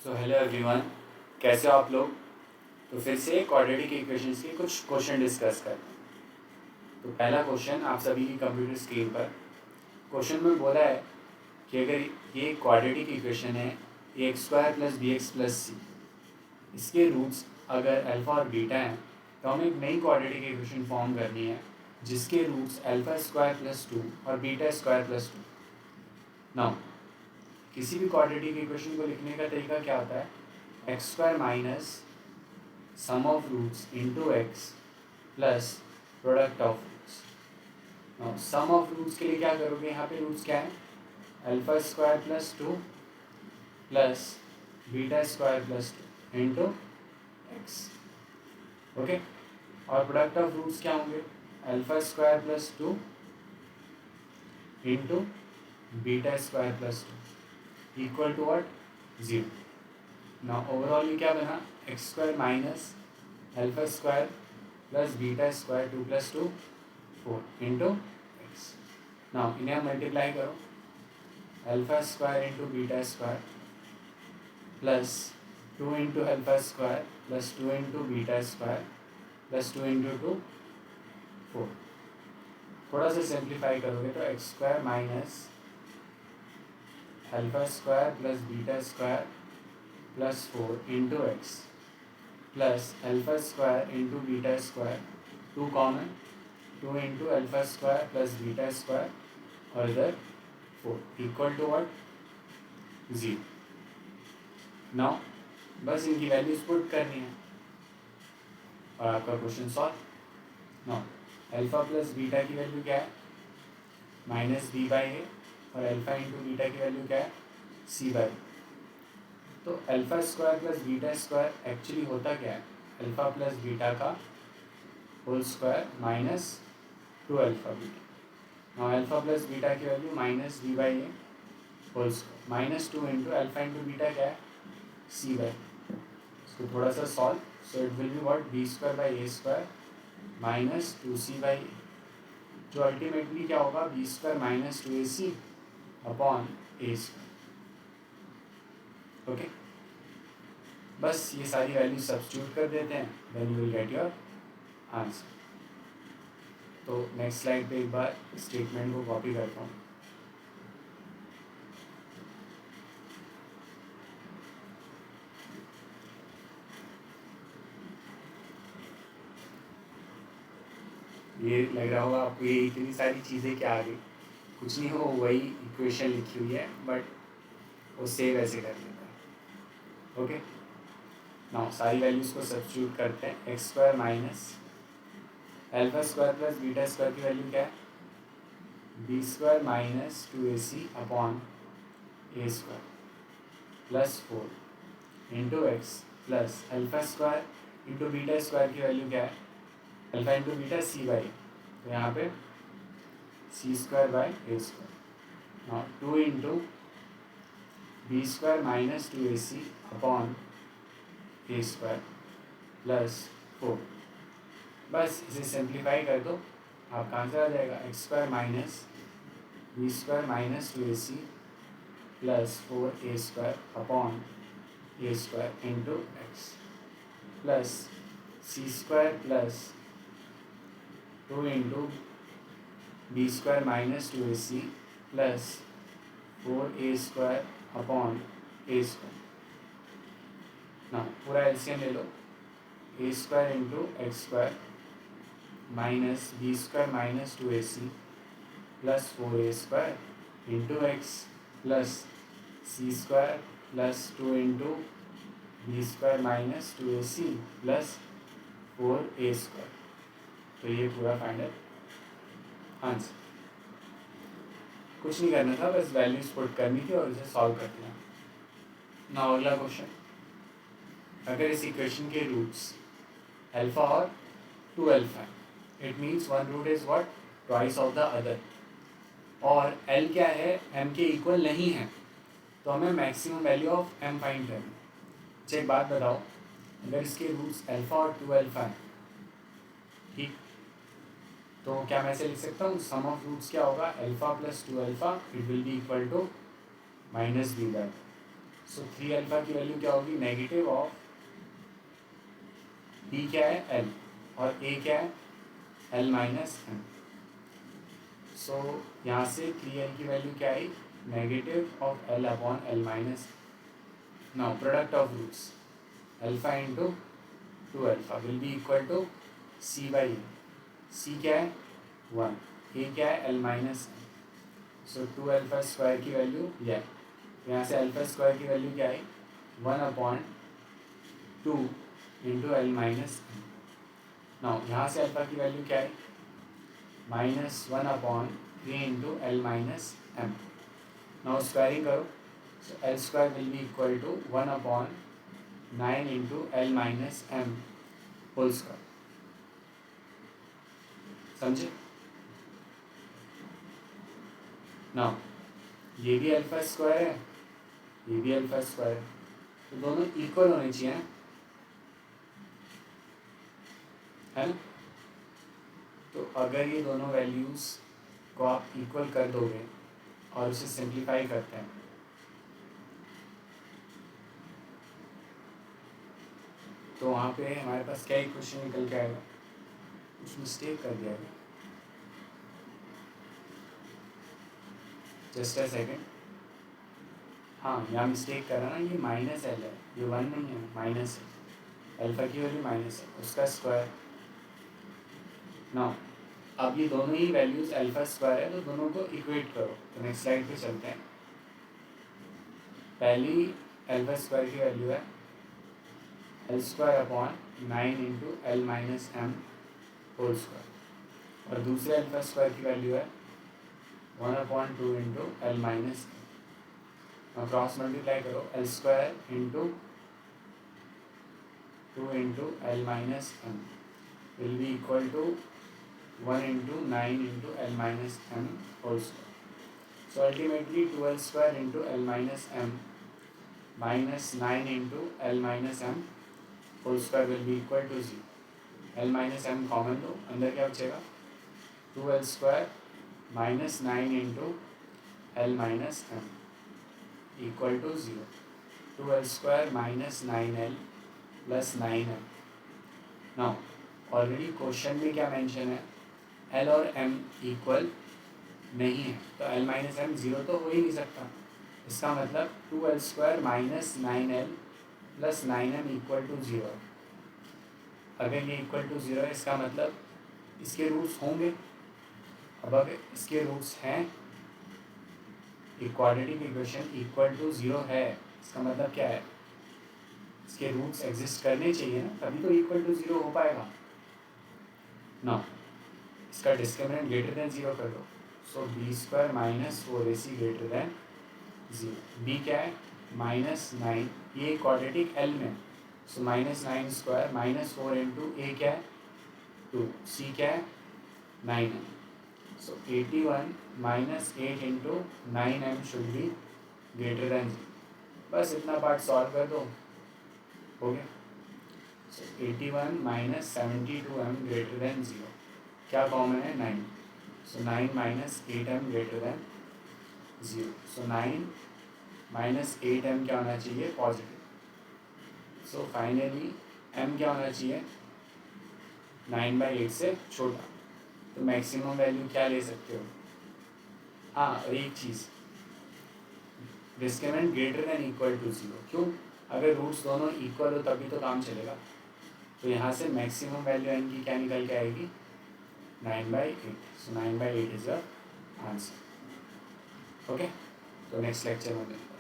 So hello everyone, कैसे हो आप लोग। तो फिर से क्वाड्रेटिक इक्वेशंस के कुछ क्वेश्चन डिस्कस करते हैं। तो पहला क्वेश्चन आप सभी की कंप्यूटर स्क्रीन पर। क्वेश्चन में बोला है कि अगर ये क्वाड्रेटिक इक्वेशन है a x square plus b x plus c, इसके रूट्स अगर अल्फ़ा और बीटा हैं तो हमें एक नई क्वाड्रेटिक इक्वेशन फॉर्म करनी है जिसके रूट्स अल्फ़ा स्क्वायर प्लस 2 और बीटा स्क्वायर प्लस 2। नाउ किसी भी क्वाड्रेटिक इक्वेशन को लिखने का तरीका क्या होता है, X square minus sum of roots into x plus product of roots. Sum of roots के लिए क्या करोगे, यहाँ पे रूट्स क्या है, alpha square plus 2 plus beta square plus 2 into X. Okay, और प्रोडक्ट ऑफ रूट्स क्या होंगे, alpha square plus 2 into beta square plus 2 equal to what, 0। ना ओवरऑल ये क्या बना, X square minus alpha square plus beta square 2 plus 2 4 into x. ना इन्हें हम मल्टीप्लाई करो, alpha square into beta square plus 2 into alpha square plus 2 into beta square plus 2 into 2 4। थोड़ा सा सिंप्लीफाई करोगे तो x square minus alpha square plus beta square plus 4 into x plus alpha square into beta square 2 common, 2 into alpha square plus beta square और इधर 4 equal to what, 0। Now बस इनकी values put करनी है और आपका question solve. Now alpha plus beta की value क्या है, माइनस बी बाई ए, और अल्फा इंटू बीटा की वैल्यू क्या है, सी बाई। तो alpha square plus beta square actually होता क्या है, अल्फा प्लस बीटा का whole square minus 2 alpha beta. Now alpha plus beta की value minus B by a whole square minus 2 into alpha into beta क्या है, c by. इसको थोड़ा सा solve, so it will be what, b square by a square minus 2c by a, जो ultimately क्या होगा, b square minus 2ac upon a square. Okay, बस ये सारी वैल्यू सब्स्टिट्यूट कर देते हैं, then you will get your answer. तो नेक्स्ट स्लाइड पे एक बार स्टेटमेंट को कॉपी करता हूँ। ये लग रहा होगा आपको, ये इतनी सारी चीज़ें क्या आ गई, कुछ नहीं हो, वही इक्वेशन लिखी हुई है बट वो सेव ऐसे कर लेता है। ओके, नाउ सारी वैल्यूज़ को सब्स्टिट्यूट करते हैं। X square minus alpha square plus beta square की वैल्यू क्या है, b square minus 2ac upon a square plus 4 into x plus alpha square into beta square की वैल्यू क्या है, alpha into beta c by, तो यहाँ पे c square by a square. Now 2 into b square minus 2ac upon a square plus 4। बस इसे simplify कर दो, आपका आंसर आ जाएगा, x square minus b square minus 2ac plus 4a square upon a square into x plus c square plus 2 into b square minus 2ac plus 4a square upon a square. ना पूरा LCM ले लो, a square into x square minus b square minus 2ac plus 4a square into x plus c square plus 2 into b square minus 2ac plus 4a square. तो ये पूरा final answer. कुछ नहीं करना था, बस वैल्यूज पुट करनी थी और इसे सॉल्व कर दिया। ना अगला क्वेश्चन, अगर इस इक्वेशन के रूट्स अल्फा और 2 alpha, it means one root is what, twice of the other, और एल क्या है, एम के इक्वल नहीं है, तो हमें maximum value of M find करनी है। अच्छा एक बात बताओ, अगर इसके रूट्स अल्फा और 2 अल्फा हैं, ठीक, तो क्या मैं ऐसे लिख सकता हूँ, सम ऑफ रूट्स क्या होगा, alpha plus 2 alpha, it will be equal to minus B by. So 3 alpha की वैल्यू क्या होगी, नेगेटिव ऑफ बी क्या है एल और ए क्या है एल माइनस एम। सो यहाँ से 3l की वैल्यू क्या आई, negative of L upon L minus. Now product of roots alpha into 2 alpha will be equal to C by ए। सी क्या है 1, ए क्या है एल माइनस एम। सो 2 अल्फा स्क्वायर की वैल्यू यह, यहाँ से अल्फा स्क्वायर की वैल्यू क्या आई 1/2 into l minus M. Now यहाँ से अल्फा की वैल्यू क्या है -1/3 into l minus M. Now squaring करो, so l square will be equal to 1/9 into l minus m whole square. समझे? नाउ ये भी अल्फा स्क्वायर है, ये भी अल्फा स्क्वायर है, तो दोनों इक्वल होने चाहिए है ना। तो अगर ये दोनों वैल्यूज़ को आप इक्वल कर दोगे और उसे सिंप्लीफाई करते हैं तो वहाँ पे हमारे पास क्या इक्वेशन निकल के आएगा, कुछ मिस्टेक कर दिया है, जस्ट अ सेकेंड। हाँ यहाँ मिस्टेक करा ना, ये माइनस एल है, ये 1 नहीं है, माइनस है। अल्फा की वैल्यू माइनस है, उसका स्क्वायर। नाउ अब ये दोनों ही वैल्यूज अल्फा स्क्वायर है तो दोनों को इक्वेट करो। तो नेक्स्ट स्लाइड पे चलते हैं। पहली अल्फा स्क्वायर की वैल्यू है l square upon 9 into l minus m whole square, और दूसरे अल्फा स्क्वायर की वैल्यू है 1/2 into l minus m. Cross multiply करो, l square into 2 into l minus m will be equal to 1 into 9 into l minus m whole square. So ultimately 2l square into l minus m minus 9 into l minus m whole square will be equal to 0। L minus m common लो, अंदर क्या बचेगा 2l square minus 9 into l minus m equal to 0। 2l square minus 9l plus 9m। Now already question में क्या mention है, L और M equal नहीं है, तो एल माइनस एम 0 तो हो ही नहीं सकता। इसका मतलब 2l square minus 9l plus 9m equal to 0। अगर ये इक्वल टू 0 है इसका मतलब इसके रूट्स होंगे। अब अगर इसके रूट्स हैं, इक्वालिटी इक्वेशन इक्वल टू 0 है, इसका मतलब क्या है, इसके रूट्स एग्जिस्ट करने चाहिए ना, तभी तो इक्वल टू 0 हो पाएगा ना। इसका डिस्क्रिमिनेंट ग्रेटर देन 0 कर दो, so b square minus 4ac greater than 0। B क्या है -9, ये क्वाड्रेटिक एल में, सो -9 स्क्वायर -4 इंटू ए क्या है 2, सी क्या है 9m। So 81 -8 into 9m should be greater than 0। बस इतना पार्ट सॉल्व कर दो, हो गया। सो 81 -72m ग्रेटर देन 0, क्या कॉमन है 9, सो 9 -8m ग्रेटर देन 0। सो 9 -8m क्या होना चाहिए पॉजिटिव। सो फाइनली m क्या होना चाहिए 9/8 से छोटा। तो मैक्सिमम वैल्यू क्या ले सकते हो। हाँ और एक चीज़, discriminant greater than equal to 0, क्यों, अगर रूट्स दोनों इक्वल हो तभी तो काम चलेगा। तो यहाँ से मैक्सिमम वैल्यू n की क्या निकल के आएगी 9/8। सो 9/8 इज द आंसर। ओके, तो नेक्स्ट लेक्चर में मिलते हैं।